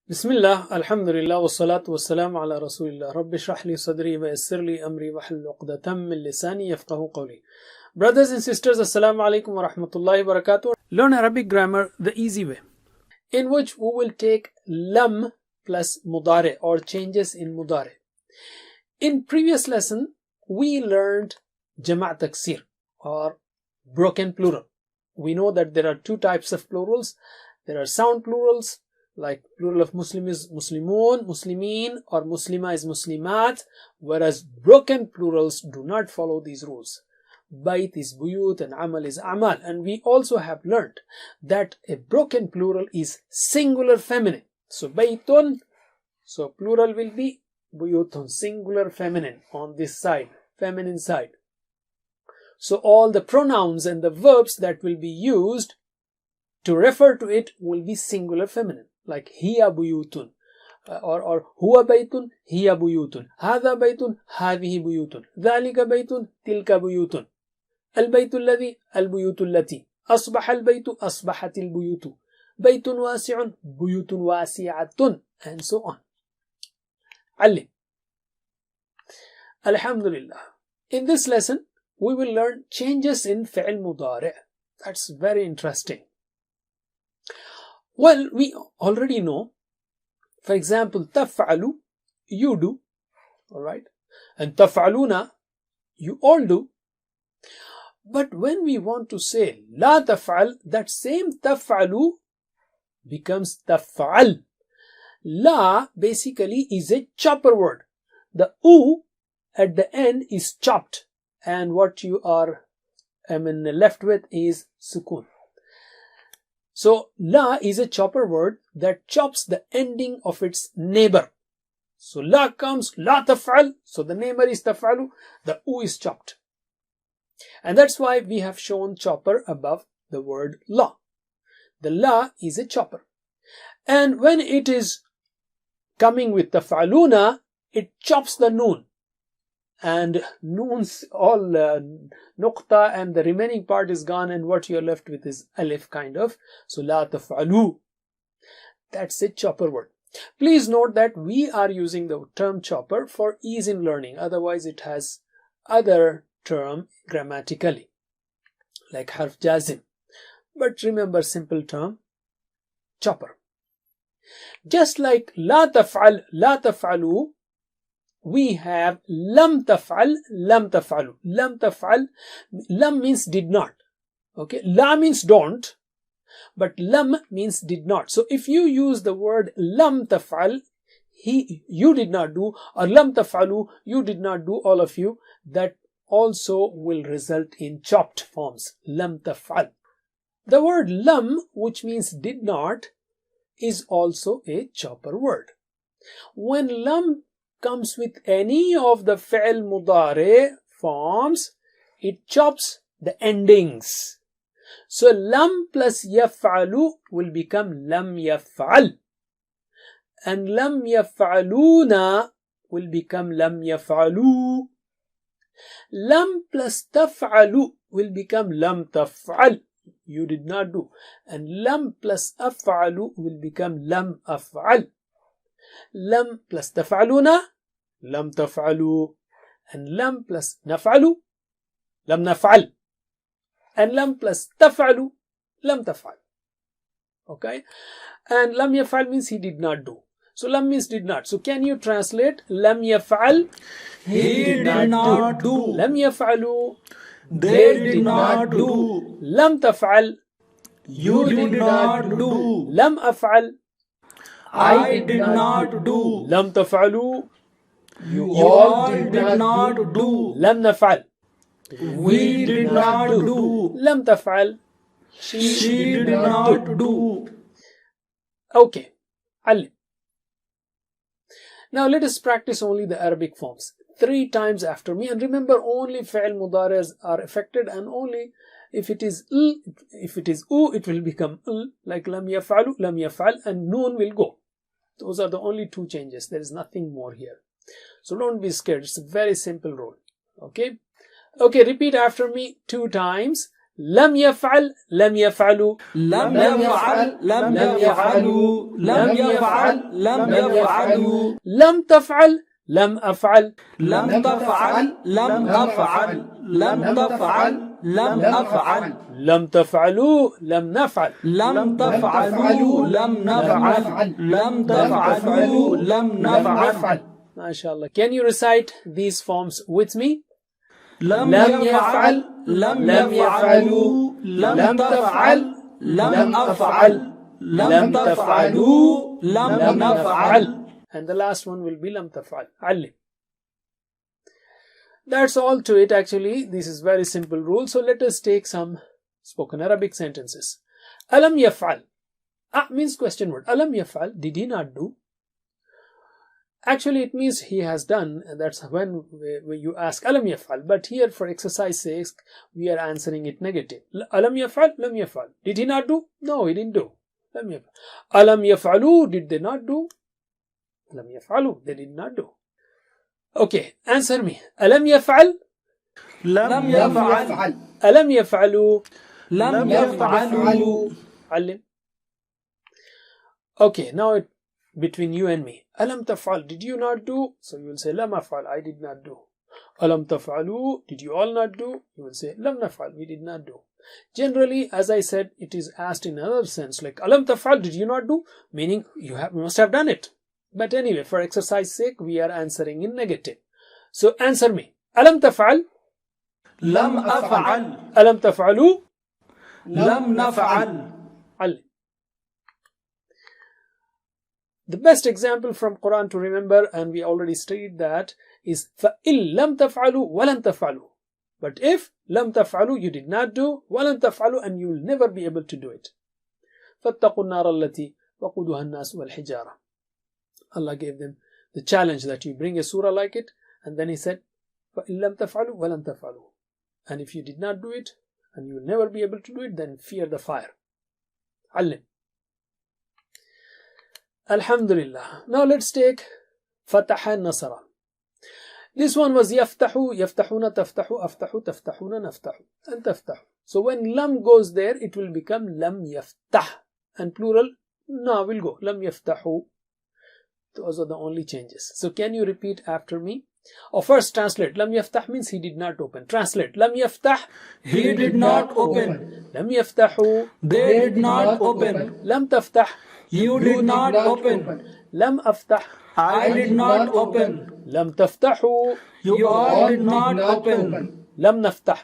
Bismillah, Alhamdulillah, wassalatu wassalamu ala Rasulillah. Rabbi shrah li sadri wa yassir li amri wa hlul uqdatam min lisani yafqahu qawli. Brothers and sisters, Assalamu alaikum wa rahmatullahi wa barakatuh. Learn Arabic grammar the easy way, in which we will take lam plus mudare or changes in mudare. In previous lesson, we learned jama' taksir or broken plural. We know that there are two types of plurals. There are sound plurals, like plural of Muslim is Muslimun, Muslimin, or Muslima is Muslimat, whereas broken plurals do not follow these rules. Bait is Buyut and Amal is Amal. And we also have learned that a broken plural is singular feminine. So Baitun, so plural will be Buyutun, singular feminine on this side, feminine side. So all the pronouns and the verbs that will be used to refer to it will be singular feminine, like hiya buyutun, or huwa baytun, hiya buyutun, hadha baytun, hadhihi buyutun, dhalika baytun, tilka buyutun, al-baytu alladhi, al-buyutu allati, asbaha al-baytu, asbahat al-buyutu, baytun wasi'un, buyutun wasi'atun, and so on. Alim. Alhamdulillah. In this lesson, we will learn changes in fi'l mudari'. That's very interesting. Well, we already know, for example, taf'alu, you do, alright, and taf'aluna, you all do. But when we want to say la taf'al, that same taf'alu becomes taf'al. La basically is a chopper word. The u at the end is chopped, and what you are left with is sukun. So, la is a chopper word that chops the ending of its neighbor. So, la comes, la taf'al, so the neighbor is taf'alu, the u is chopped. And that's why we have shown chopper above the word la. The la is a chopper. And when it is coming with taf'aluna, it chops the noon. And noons, all nuqta and the remaining part is gone, and what you're left with is alif kind of. So la taf'alu, that's a chopper word. Please note that we are using the term chopper for ease in learning, otherwise it has other term grammatically, like harf jazim. But remember simple term, chopper. Just like la taf'al, la taf'alu, we have lam taf'al, lam taf'alu. Lam taf'al, lam means did not. Okay, la means don't, but lam means did not. So if you use the word lam taf'al, you did not do, or lam taf'alu, you did not do, all of you, that also will result in chopped forms. Lam taf'al. The word lam, which means did not, is also a chopper word. When lam comes with any of the fi'l mudari forms, it chops the endings. So lam plus yaf'alu will become lam yaf'al, and lam yaf'aluna will become lam yaf'alu. Lam plus taf'alu will become lam taf'al, you did not do, and lam plus af'alu will become lam af'al. Lam plus taf'aluna, lam taf'alu, and lam plus naf'alu, lam naf'al, and lam plus taf'alu, lam taf'al. Okay, and lam yaf'al means he did not do. So lam means did not. So can you translate lam yaf'al? He did not do. Lam yaf'alu? They did not do. Lam taf'al? You did not do. Lam af'al? I did not do. Lam taf'alu? You all did not do. Lam naf'al? We did not do. Lam taf'al? She did not do. Okay, alim. Now let us practice only the Arabic forms 3 times after me, and remember only fi'l mudari'as are affected, and only if it is u, it will become like lam yaf'alu, lam yaf'al, and noon will go. Those are the only 2 changes. There is nothing more here. So don't be scared. It's a very simple rule. Okay. Okay, repeat after me 2 times. لم يفعل لم يفعلوا لم يفعل لم يفعلوا لم يفعل لم يفعلوا لم تفعل لم أفعل لم تفعل لم أفعل لم تفعل لم أفعل لم تفعلوا لم نفعل لم تفعلوا لم نفعل لم تفعلوا لم نفعل. MashaAllah. Can you recite these forms with me? لم يفعل لم يفعلوا لم تفعل لم أفعل لم تفعلوا لم نفعل. And the last one will be لم تفعل. علم. That's all to it actually. This is very simple rule. So let us take some spoken Arabic sentences. Alam yaf'al. Means question word. Alam yaf'al. Did he not do? Actually it means he has done. That's when you ask Alam yaf'al. But here for exercise sake we are answering it negative. Alam yaf'al. Lam yaf'al. Did he not do? No, he didn't do. Lam yaf'al. Alam yaf'alu. Did they not do? Lam yaf'alu. They did not do. Okay, answer me. Alam yaf'al? لم يفعل Alam yaf'alu? لم يفعلوا. Alim. Okay, now between you and me. Alam taf'al? Did you not do? So you will say lam af'al. I did not do. Alam taf'alu? Did you all not do? You will say lam naf'al. We did not do. Generally, as I said, it is asked in another sense like alam taf'al? Did you not do? Meaning you must have done it. But anyway, for exercise sake, we are answering in negative. So answer me. Alam taf'al? لم أفعل Alam taf'alu? لم نفعل. Al. The best example from Quran to remember, and we already studied that, is فَإِن لَمْ تَفْعَلُوا وَلَنْ تَفْعَلُوا. But if لَمْ تَفْعَلُوا, you did not do, وَلَنْ تَفْعَلُوا, and you will never be able to do it. فَاتَّقُوا النَّارَ الَّتِي وَقُودُهَا النَّاسُ وَالْحِجَارَةُ. Allah gave them the challenge that you bring a surah like it, and then He said, فَإِن لَمْ تَفْعَلُوا وَلَنْ تَفْعَلُوا. And if you did not do it, and you will never be able to do it, then fear the fire. Alim. Alhamdulillah. Now let's take Fataha Nasara. This one was Yaftahu, Yaftahuna, Taftahu, Aftahu, Taftahuna, Naftahu, and Taftahu. So when Lam goes there, it will become Lam Yaftah. And plural, no, will go. Lam Yaftahu. Those are the only changes. So can you repeat after me? Or first translate. Lam Yaftah means he did not open. Translate. Lam Yaftah. He did not open. Lam Yaftahu. They did not open. Lam Taftah. You did not open. Lam Aftah. I did not open. Lam Taftahu. You all did not open. Lam Naftah.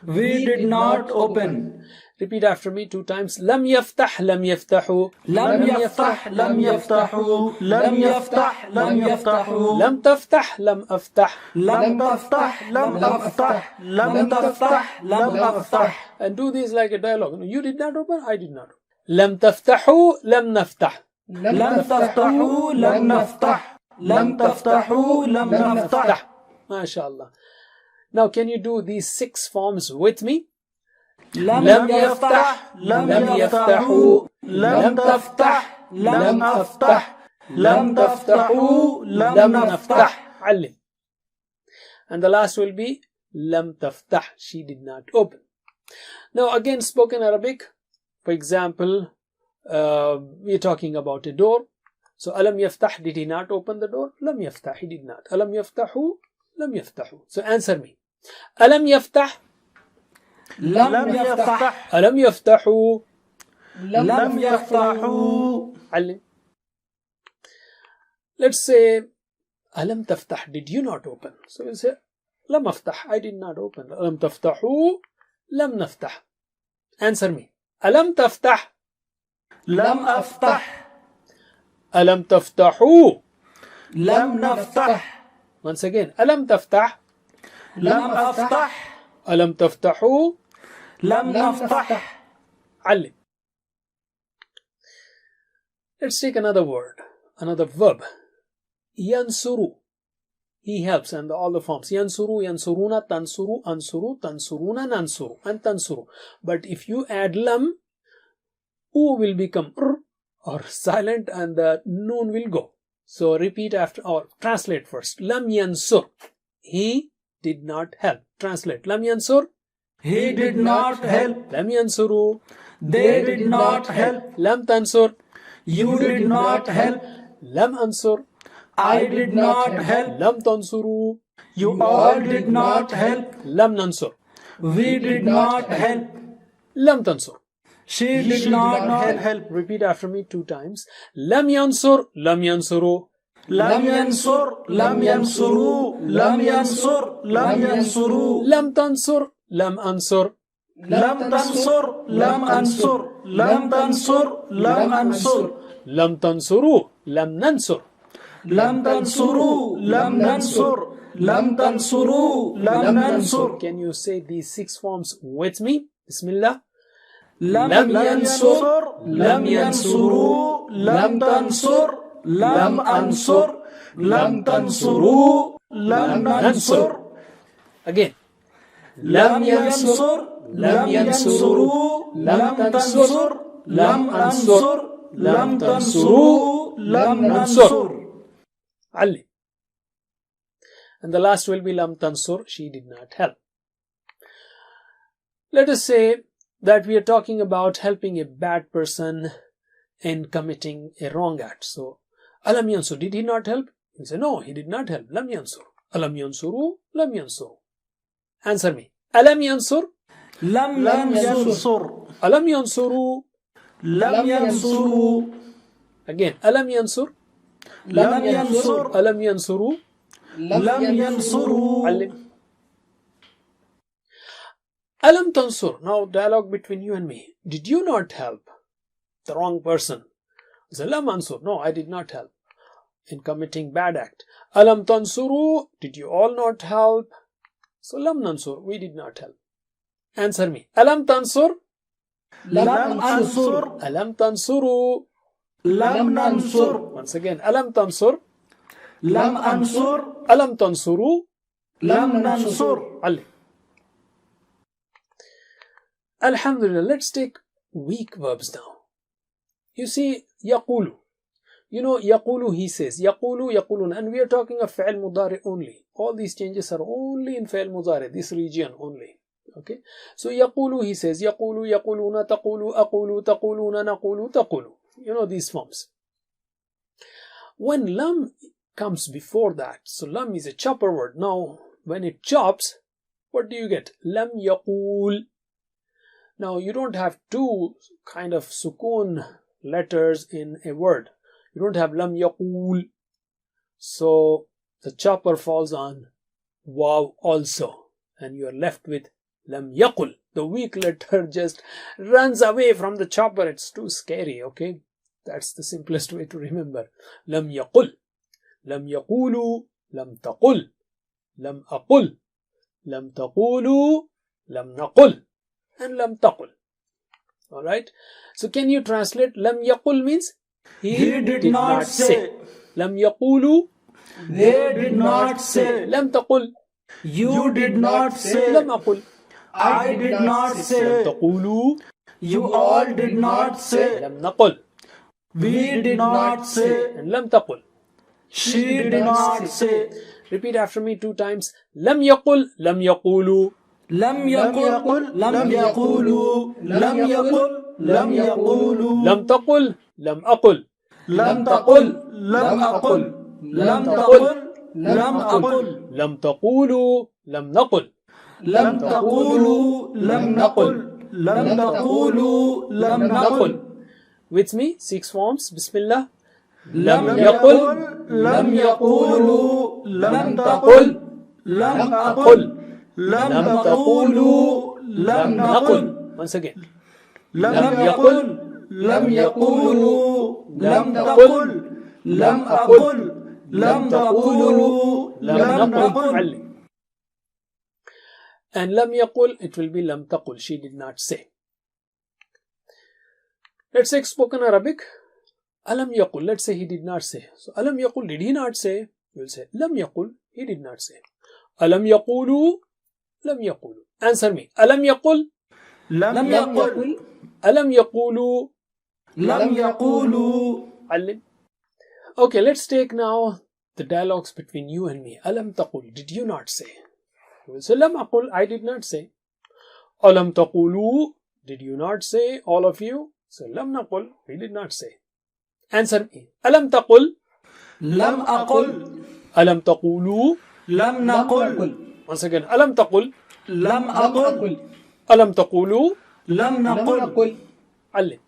We did not open. Repeat after me 2 times. Lam Yaftah. Lam Yaftahu. لم يفتح لم يفتحوا لم يفتح لم يفتحوا Lam Taftah. Lam Aftah. لم تفتح لم أفتح لم تفتح لم أفتح. And do this like a dialogue. You did not open. I did not open. Lam Taftahu. Lam Naftah. لم تفتحوا لم نفتح لم تفتحوا لم نفتح. MashaAllah. Now can you do these 6 forms with me? لم يفتح لم يفتحوا لم تفتح لم أفتح لم تفتحوا لم نفتح. علم. And the last will be Lam Taftah. She did not open. Now again spoken Arabic. For example, we are talking about a door. So Alam Yaftah, did he not open the door? Lam Yaftah, he did not. Alam Yaftahu, Lam Yaftahu. So answer me. Alam Yaftah. لم يفتح ألم يفتحوا لم يفتحوا. علم. Let's say ألم تفتح, did you not open? So we'll say لم أفتح, I did not open. ألم تفتحوا لم نفتح. Answer me. ألم تفتح لم أفتح ألم تفتحوا لم نفتح. Once again. ألم تفتح لم أفتح ألم تفتحوا لم نفتح. علم. Let's take another word, another verb. Yansuru. He helps, and all the forms. Yansuru, yansuruna, tansuru, ansuru, tansuruna, nansuru, and tansuru. But if you add lam, u will become r or silent, and the noon will go. So repeat after, or translate first. Lam yansur. He did not help. Translate. Lam yansur. He did not help. لم ينصروا. They did not help. لم تنصر. You did not help. لم أنصر. I did not help. لم تنصروا. You all did not help. لم ننصر. We did not help. لم تنصر. She did not help. Repeat after me 2 times. لم ينصر. لم ينصروا. لم ينصر. لم ينصروا. لم ينصر. لم ينصروا. لم تنصر. لم أنصر. لم تنصر. لم أنصر. لم تنصر. لم أنصر. لم تنصروا. لم ننصر. لم تنصروا. لم ننصر. لم تنصروا. لم ننصر. Can you say these 6 forms with me? Bismillah. لم ينصر. لم ينصروا. لم تنصر. لم أنصر. لم تنصروا. لم ننصر. Again. لم ينصر. لم ينصروا. لم تنصر. لم أنصر. لم تنصروا. لم ننصر. علي. And the last will be lam tansur. She did not help. Let us say that we are talking about helping a bad person in committing a wrong act. So, alam yansur, did he not help? You say, no, he did not help. Lam yansur. Alam yansuru. Lam yansuru. Answer me. Alam yansur. لم ينصر. Alam yansuru. لم ينصروا. Again. Alam yansur. لم ينصر. Alam yansuru. لم ينصروا. علم. Alam tansur. Now dialogue between you and me. Did you not help the wrong person? I say, Lam ansur. No, I did not help in committing bad act. Alam tansuru. Did you all not help? So lam nansur. We did not help. Answer me. Alam tansur. لم أنصر. Alam tansuru. لم ننصر. Once again. Alam tansur. لم أنصر. Alam tansuru. لم ننصر. Ali. Alhamdulillah. Let's take weak verbs now. You see, yaqulu. You know, yaqulu, he says. Yaqulu, yaqulun. And we are talking of fi'l mudari only. All these changes are only in fi'l mudari, this region only. Okay. So, yaqulu, he says. Yaqulu, yaquluna, taqulu, aqulu, taquluna, naqulu, taqulu. You know these forms. When lam comes before that, so lam is a chopper word. Now, when it chops, what do you get? Lam yaqul. Now, you don't have 2 kind of sukoon letters in a word. You don't have lam yaqul. So, the chopper falls on waw also. And you are left with lam yaqul. The weak letter just runs away from the chopper. It's too scary, okay? That's the simplest way to remember. Lam yaqul. Lam yaqulu. Lam taqul. Lam aqul. Lam taqulu. Lam naqul. And lam taqul. Alright? So can you translate? Lam yaqul means He did not say. Lam yaqulu. They did not say. Lam taqul. You did not say. Lam aqul. I did not Lam say. taqulu. You all did not say. Lam naqul. We did not say. And lam taqul. She did not say. Repeat after me 2 times. Lam yaqul. Lam yaqulu. لم يقل. لم يقولوا. لم يقل. لم يقولوا. لم تقل. لم أقل. لم تقل. لم أقل. لم تقل. لم أقل. لم تقولوا. لم نقل. لم تقولوا. لم نقل. لم تقولوا. لم نقل. With me, 6 forms. Bismillah. لم يقل. لم يقولوا. لم تقل. لم أقل. لم تقولوا. لم نقل. Once again. لم يقل. لم يقولوا. لم تقل. لم أقل. لم تقولوا. لم نقل. And lam yaqul, it will be lam taqul. She did not say. Let's say spoken Arabic. Alam yaqul. Let's say he did not say. So alam yaqul, did he not say? You will say lam yaqul, he did not say. Alam yaqulu. Lam yaqulu. Answer me. Alam yaqul. لم يقل. Alam yaqulu. لم يقولوا. Alim. Okay, let's take now the dialogues between you and me. Alam taqul. Did you not say? You will say lam aqul. I did not say. Alam taqulu, did you not say, all of you? So lam naqul, we did not say. Answer me. Alam taqul, لم أقل alam taqulu. لم نقل Once again, alam taqul, لم أقل alam taqulu. لم نقل. علم.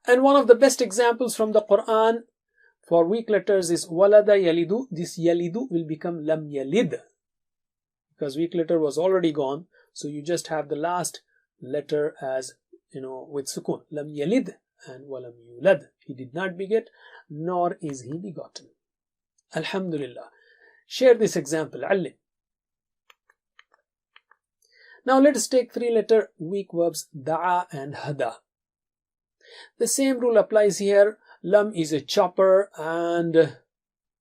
And one of the best examples from the Quran for weak letters is walada yalidu. This yalidu will become lam yalid, because weak letter was already gone, so you just have the last letter as, with sukun. Lam yalid and walam yulad. He did not beget, nor is he begotten. Alhamdulillah. Share this example. Allim. Now let us take 3-letter weak verbs da'a and hada. The same rule applies here. Lam is a chopper and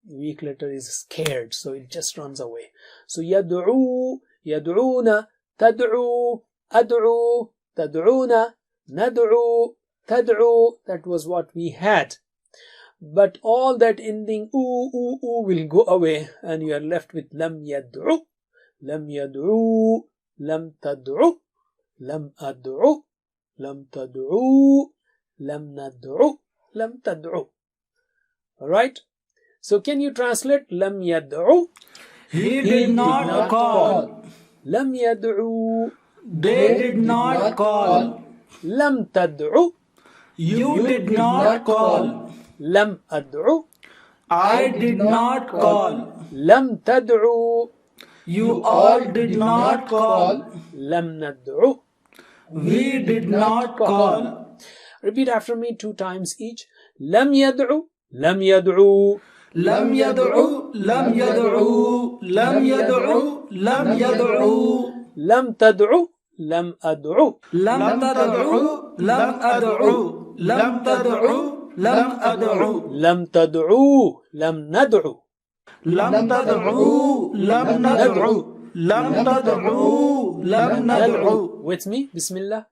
weak letter is scared, so it just runs away. So yad'u, yad'una, tad'u, ad'u, tad'una, nad'u, tad'u. That was what we had. But all that ending oo will go away, and you are left with lam yad'u, lam yad'u, lam tad'u, lam ad'u, lam tad'u, lam nad'u, lam tad'u. Alright? So can you translate lam yad'u? He did not call. Lam yad'u. They did not call. Lam tad'u. You did not call. Lam ad'u. I did not call. Lam tad'u. You all did not call. Lam nad'u. We did not call. Repeat after me 2 times each. Lam yad'u. Lam yad'u. لم يدعو لم يدعو لم يدعو لم يدعو لم تدعو. لم أدعو. لم تدعو لم أدعو لم تدعو لم أدعو لم تدعو. لم ندعو. لم تدعو لم ندعو لم تدعو لم ندعو. With me. Bismillah.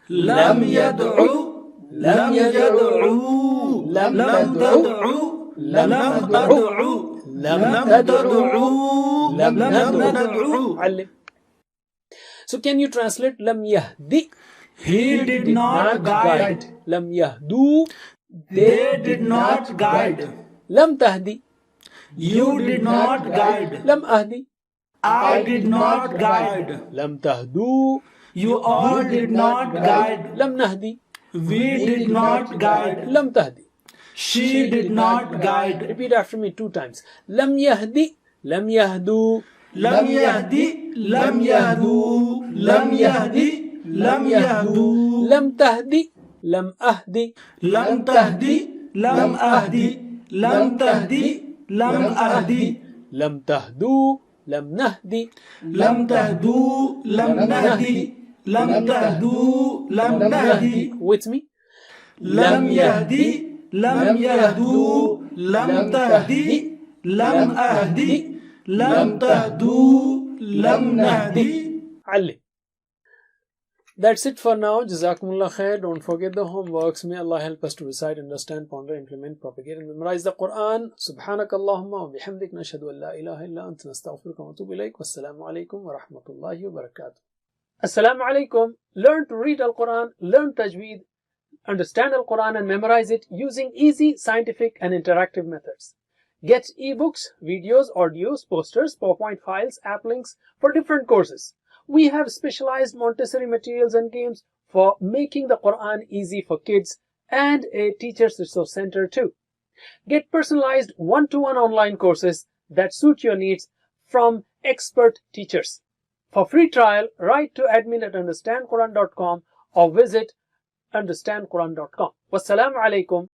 لم يدعو لم يدعو لم تدعو لم أدعو لم تدعو لم ندعو. ندعو. علم. So can you translate lam yahdi? He did not guide. Lam yahdu. They did not guide. Lam tahdi. You did not guide. Lam ahdi. I did not guide. Lam tahdu. You all did not guide. Lam nahdi. We did not guide. Lam tahdi. She did not guide. Repeat after me 2 times. Lam yahdi. Lam yahdu. لم يهدي لم يهدوا لم يهدي لم يهدوا لم تهدي. لم أهدي. لم تهدي لم أهدي لم تهدي لم أهدي لم تهدوا. لم نهدي. لم تهدوا لم نهدي لم تهدوا لم نهدي. With me. لم يهدي لم يهدوا لم تهدي لم أهدي لم تهدوا لم نهدي. علم. That's it for now. Jazakumullah khair. Don't forget the homeworks. May Allah help us to recite, understand, ponder, implement, propagate, and memorize the Quran. Subhanakallahumma wa bihamdik nashhadu an la ilaha illa anta nastaghfiruka wa natubu ilayk. Wassalamu alaikum wa rahmatullahi wa barakatuh. Assalamu alaikum. Learn to read Al-Quran, learn Tajweed, understand Al-Quran and memorize it using easy, scientific and interactive methods. Get ebooks, videos, audios, posters, PowerPoint files, app links for different courses. We have specialized Montessori materials and games for making the Quran easy for kids and a teacher's resource center too. Get personalized one-to-one online courses that suit your needs from expert teachers. For free trial, write to admin@understandquran.com or visit understandquran.com. Wassalamu alaikum.